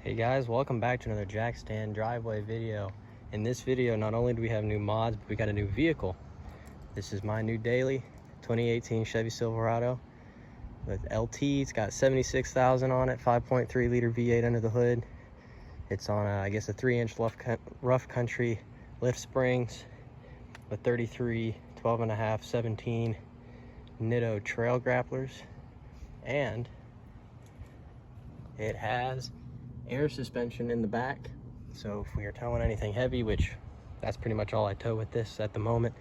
Hey guys, welcome back to another jack stand driveway video. In this video, not only do we have new mods, but we got a new vehicle. This is my new daily 2018 Chevy Silverado with LT. It's got 76,000 on it, 5.3 liter V8 under the hood. It's on I guess a 3-inch rough country lift springs with 33 12.5 17 Nitto trail grapplers, and it has air suspension in the back, so if we are towing anything heavy, which that's pretty much all I tow with this at the moment,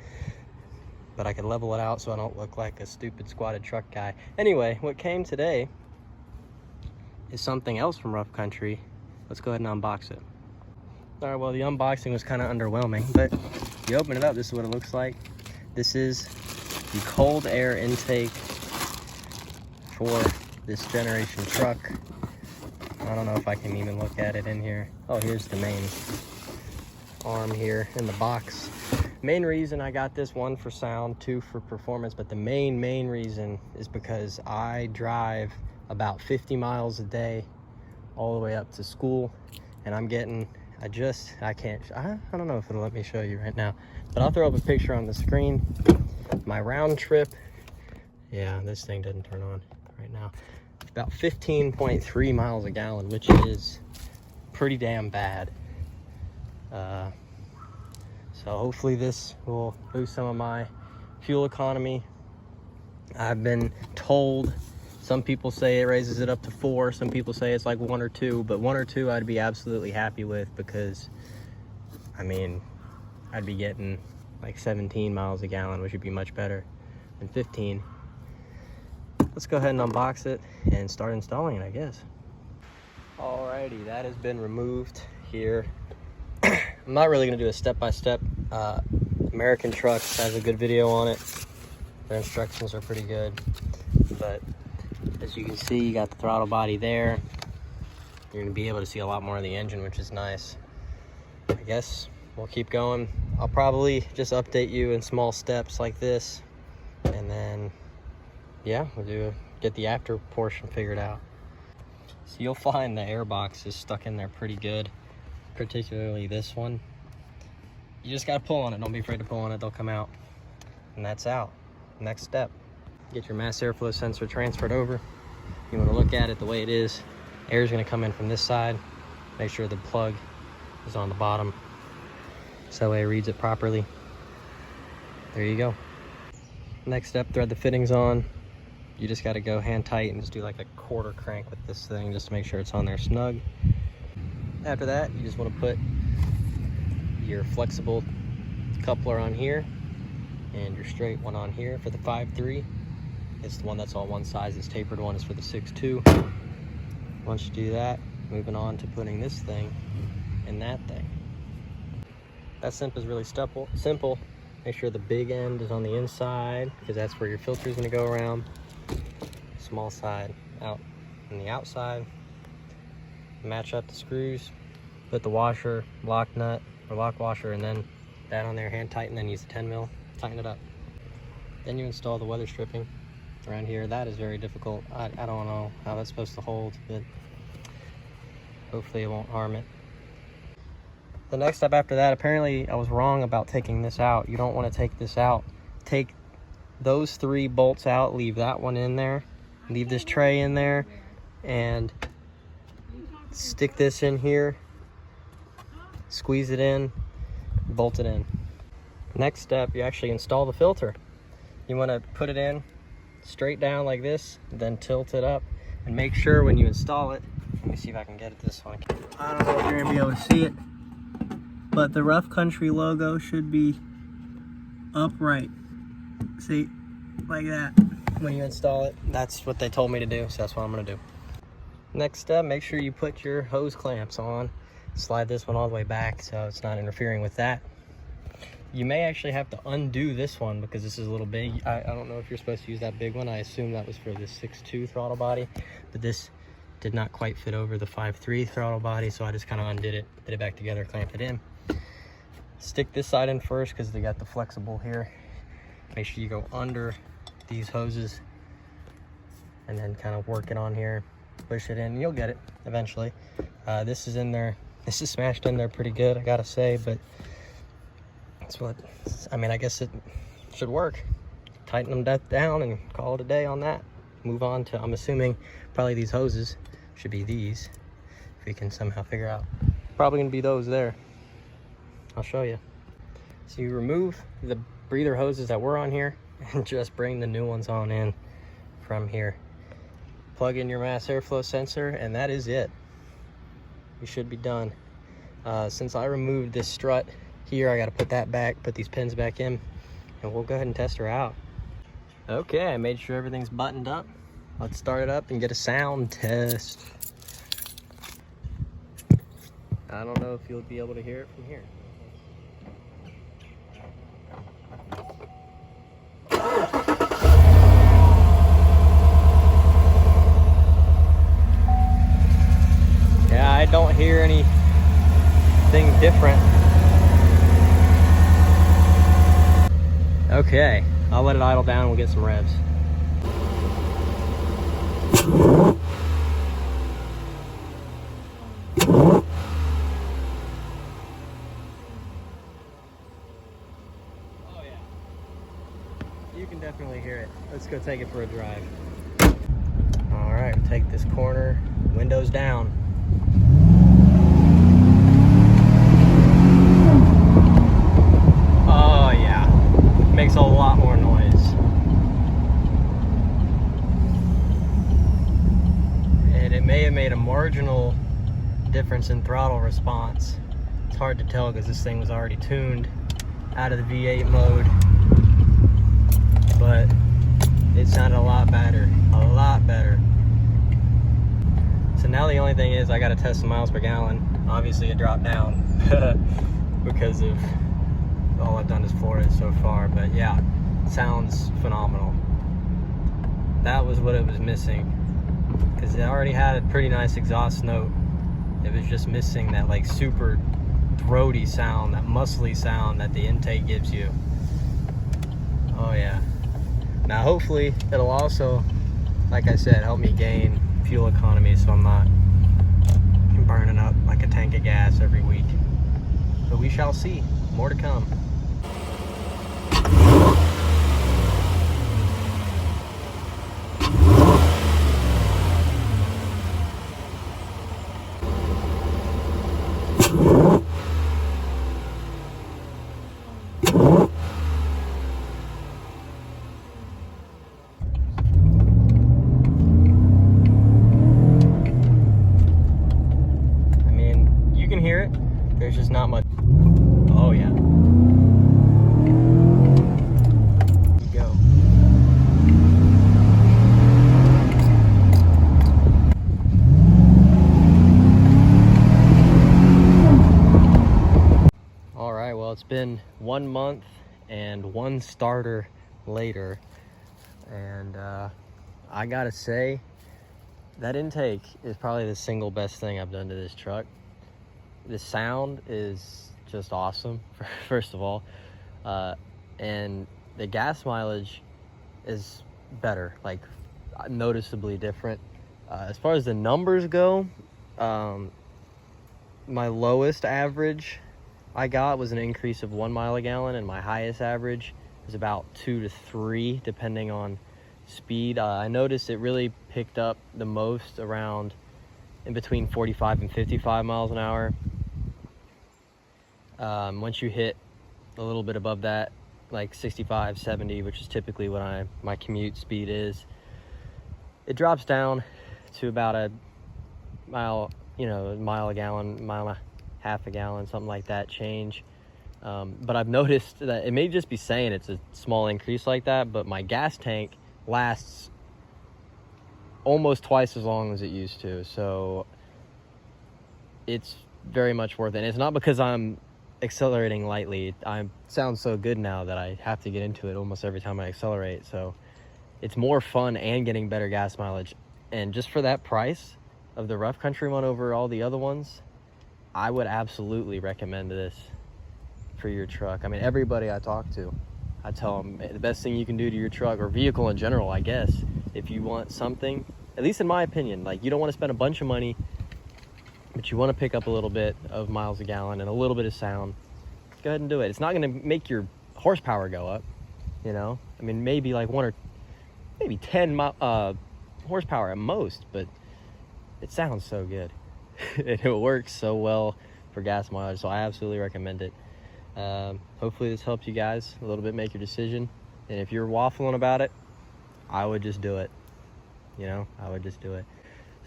but I can level it out so I don't look like a stupid squatted truck guy. Anyway, what came today is something else from Rough Country. Let's go ahead and unbox it. All right, well, the unboxing was kind of underwhelming, but you open it up, this is what it looks like. This is the cold air intake for this generation truck. I don't know if I can even look at it in here. Oh, here's the main arm here in the box. Main reason I got this, one for sound, two for performance, but the main reason is because I drive about 50 miles a day all the way up to school, and I'm getting, I don't know if it'll let me show you right now, but I'll throw up a picture on the screen. My round trip, yeah, this thing doesn't turn on right now. About 15.3 miles a gallon, which is pretty damn bad. So hopefully this will boost some of my fuel economy. I've been told, some people say it raises it up to 4, some people say it's like 1 or 2, but 1 or 2 I'd be absolutely happy with, because I mean, I'd be getting like 17 miles a gallon, which would be much better than 15. Let's go ahead and unbox it and start installing it, I guess. Alrighty, that has been removed here. I'm not really gonna do a step-by-step. American Trucks has a good video on it. Their instructions are pretty good. But as you can see, you got the throttle body there. You're gonna be able to see a lot more of the engine, which is nice. I guess we'll keep going. I'll probably just update you in small steps like this, and then yeah, we'll get the after portion figured out. So you'll find the air box is stuck in there pretty good, particularly this one. You just gotta pull on it. Don't be afraid to pull on it, they'll come out. And that's out. Next step, get your mass airflow sensor transferred over. You wanna look at it the way it is. Air is gonna come in from this side. Make sure the plug is on the bottom, so that way it reads it properly. There you go. Next step, thread the fittings on. You just got to go hand tight and just do like a quarter crank with this thing just to make sure it's on there snug. After that, you just want to put your flexible coupler on here and your straight one on here for the 5.3. It's the one that's on one side. This tapered one is for the 6.2. Once you do that, moving on to putting this thing in that thing. That simp is really simple. Make sure the big end is on the inside, because that's where your filter is going to go around. Small side out on the outside. Match up the screws. Put the washer, lock nut, or lock washer, and then that on there, hand tighten, then use the 10 mil, tighten it up. Then you install the weather stripping around here. That is very difficult. I don't know how that's supposed to hold, but hopefully it won't harm it. The next step after that, apparently I was wrong about taking this out. You don't want to take this out. Take those 3 bolts out, leave that one in there, leave this tray in there, and stick this in here, squeeze it in, bolt it in. Next step, you actually install the filter. You want to put it in straight down like this, then tilt it up, and make sure when you install it, let me see if I can get it this way. I don't know if you're going to be able to see it, but the Rough Country logo should be upright. See, like that. When you install it, that's what they told me to do, so that's what I'm gonna do. Next step, make sure you put your hose clamps on. Slide this one all the way back so it's not interfering with that. You may actually have to undo this one because this is a little big. I don't know if you're supposed to use that big one. I assume that was for the 6.2 throttle body, but this did not quite fit over the 5.3 throttle body, so I just kind of undid it, put it back together, clamp it in. Stick this side in first because they got the flexible here. Make sure you go under these hoses and then kind of work it on here. push it in. You'll get it eventually. This is in there. This is smashed in there pretty good, I gotta say, but that's what, I mean, I guess it should work. Tighten them down and call it a day on that. Move on to, I'm assuming, probably these hoses should be these, if we can somehow figure out. Probably gonna be those there. I'll show you. So you remove the breather hoses that were on here and just bring the new ones on in from here. Plug in your mass airflow sensor, and that is it. You should be done. Since I removed this strut here, I got to put that back, put these pins back in, and we'll go ahead and test her out. Okay, I made sure everything's buttoned up. Let's start it up and get a sound test. I don't know if you'll be able to hear it from here. Yeah, I don't hear anything different. Okay, I'll let it idle down and we'll get some revs. Oh yeah, you can definitely hear it. Let's go take it for a drive. All right, take this corner, windows down. Oh yeah, makes a lot more noise. And it may have made a marginal difference in throttle response. It's hard to tell because this thing was already tuned out of the V8 mode, but it sounded a lot better, a lot better. So now the only thing is I got to test the miles per gallon. Obviously it dropped down because of all I've done is Florida so far, but yeah, sounds phenomenal. That was what it was missing, because it already had a pretty nice exhaust note. It was just missing that like super throaty sound, that muscly sound that the intake gives you. Oh yeah. Now hopefully it'll also, like I said, help me gain fuel economy so I'm not burning up like a tank of gas every week. But we shall see. More to come. There's just not much. Oh yeah. Go. All right, well, it's been 1 month and one starter later, and I gotta say that intake is probably the single best thing I've done to this truck. The sound is just awesome, first of all, and the gas mileage is better, like noticeably different. As far as the numbers go, my lowest average I got was an increase of 1 mile a gallon, and my highest average is about 2 to 3 depending on speed. I noticed it really picked up the most around in between 45 and 55 miles an hour. Once you hit a little bit above that, like 65, 70, which is typically what my commute speed is, it drops down to about a mile, a mile a gallon, mile and a half a gallon, something like that change. But I've noticed that it may just be saying it's a small increase like that, but my gas tank lasts almost twice as long as it used to. So it's very much worth it. And it's not because I'm accelerating lightly. I sound so good now that I have to get into it almost every time I accelerate. So it's more fun and getting better gas mileage. And just for that price of the Rough Country one over all the other ones, I would absolutely recommend this for your truck. I mean, everybody I talk to, I tell them the best thing you can do to your truck or vehicle in general, I guess, if you want something at least in my opinion. Like, you don't want to spend a bunch of money, but you want to pick up a little bit of miles a gallon and a little bit of sound. Go ahead and do it. It's not going to make your horsepower go up, you know? I mean, maybe like 1 or maybe 10 horsepower at most, but it sounds so good. It works so well for gas mileage, so I absolutely recommend it. Hopefully this helps you guys a little bit make your decision. And if you're waffling about it, I would just do it. You know, I would just do it.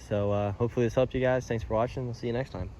So hopefully this helped you guys. Thanks for watching. We'll see you next time.